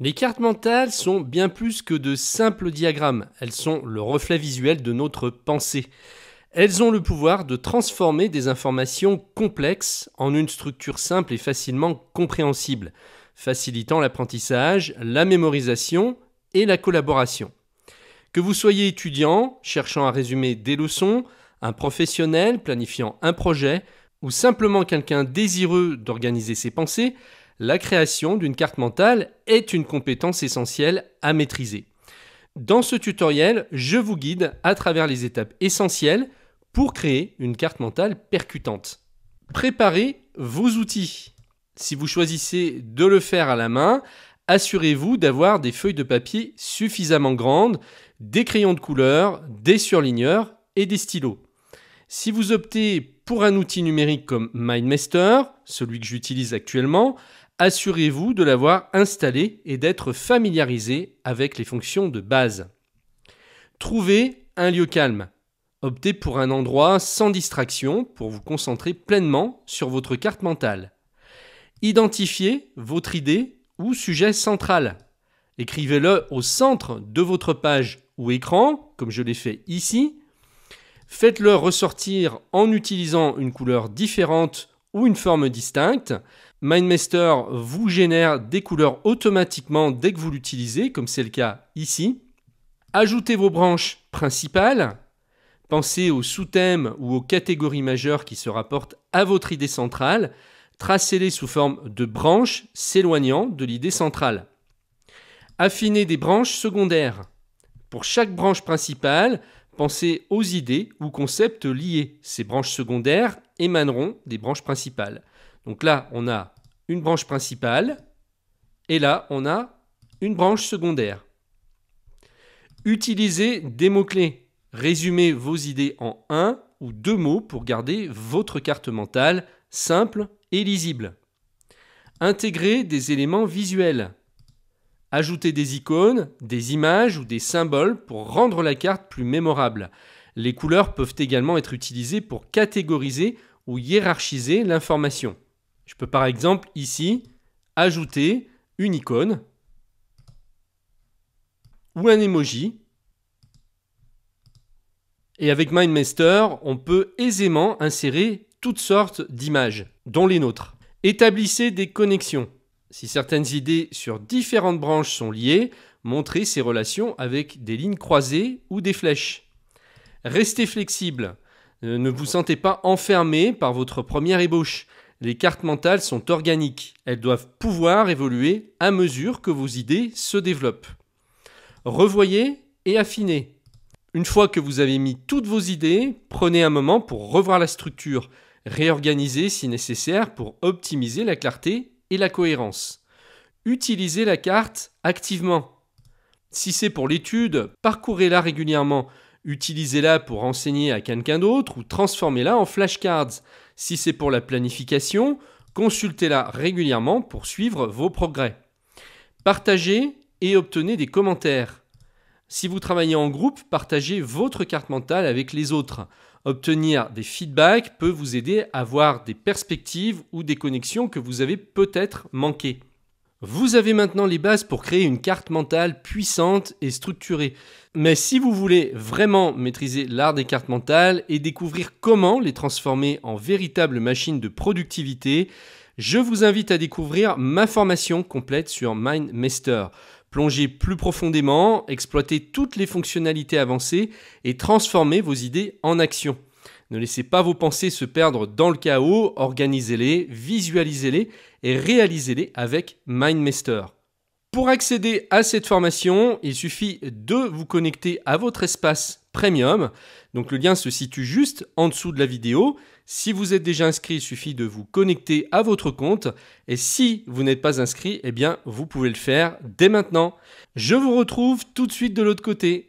Les cartes mentales sont bien plus que de simples diagrammes, elles sont le reflet visuel de notre pensée. Elles ont le pouvoir de transformer des informations complexes en une structure simple et facilement compréhensible, facilitant l'apprentissage, la mémorisation et la collaboration. Que vous soyez étudiant, cherchant à résumer des leçons, un professionnel planifiant un projet, ou simplement quelqu'un désireux d'organiser ses pensées, la création d'une carte mentale est une compétence essentielle à maîtriser. Dans ce tutoriel, je vous guide à travers les étapes essentielles pour créer une carte mentale percutante. Préparez vos outils. Si vous choisissez de le faire à la main, assurez-vous d'avoir des feuilles de papier suffisamment grandes, des crayons de couleur, des surligneurs et des stylos. Si vous optez pour un outil numérique comme MindMaster, celui que j'utilise actuellement, assurez-vous de l'avoir installé et d'être familiarisé avec les fonctions de base. Trouvez un lieu calme. Optez pour un endroit sans distraction pour vous concentrer pleinement sur votre carte mentale. Identifiez votre idée ou sujet central. Écrivez-le au centre de votre page ou écran, comme je l'ai fait ici. Faites-le ressortir en utilisant une couleur différente ou une forme distincte. MindMaster vous génère des couleurs automatiquement dès que vous l'utilisez, comme c'est le cas ici. Ajoutez vos branches principales. Pensez aux sous-thèmes ou aux catégories majeures qui se rapportent à votre idée centrale. Tracez-les sous forme de branches s'éloignant de l'idée centrale. Affinez des branches secondaires. Pour chaque branche principale, pensez aux idées ou concepts liés. Ces branches secondaires émaneront des branches principales. Donc là, on a une branche principale et là, on a une branche secondaire. Utilisez des mots-clés. Résumez vos idées en un ou deux mots pour garder votre carte mentale simple et lisible. Intégrez des éléments visuels. Ajoutez des icônes, des images ou des symboles pour rendre la carte plus mémorable. Les couleurs peuvent également être utilisées pour catégoriser ou hiérarchiser l'information. Je peux par exemple ici ajouter une icône ou un emoji. Et avec MindMaster, on peut aisément insérer toutes sortes d'images, dont les nôtres. Établissez des connexions. Si certaines idées sur différentes branches sont liées, montrez ces relations avec des lignes croisées ou des flèches. Restez flexible. Ne vous sentez pas enfermé par votre première ébauche. Les cartes mentales sont organiques. Elles doivent pouvoir évoluer à mesure que vos idées se développent. Revoyez et affinez. Une fois que vous avez mis toutes vos idées, prenez un moment pour revoir la structure, réorganiser si nécessaire pour optimiser la clarté et la cohérence. Utilisez la carte activement. Si c'est pour l'étude, parcourez-la régulièrement. Utilisez-la pour enseigner à quelqu'un d'autre ou transformez-la en flashcards. Si c'est pour la planification, consultez-la régulièrement pour suivre vos progrès. Partagez et obtenez des commentaires. Si vous travaillez en groupe, partagez votre carte mentale avec les autres. Obtenir des feedbacks peut vous aider à voir des perspectives ou des connexions que vous avez peut-être manquées. Vous avez maintenant les bases pour créer une carte mentale puissante et structurée. Mais si vous voulez vraiment maîtriser l'art des cartes mentales et découvrir comment les transformer en véritables machines de productivité, je vous invite à découvrir ma formation complète sur MindMaster. Plongez plus profondément, exploitez toutes les fonctionnalités avancées et transformez vos idées en action. Ne laissez pas vos pensées se perdre dans le chaos, organisez-les, visualisez-les et réalisez-les avec MindMaster. Pour accéder à cette formation, il suffit de vous connecter à votre espace Premium. Donc le lien se situe juste en dessous de la vidéo. Si vous êtes déjà inscrit, il suffit de vous connecter à votre compte. Et si vous n'êtes pas inscrit, eh bien, vous pouvez le faire dès maintenant. Je vous retrouve tout de suite de l'autre côté.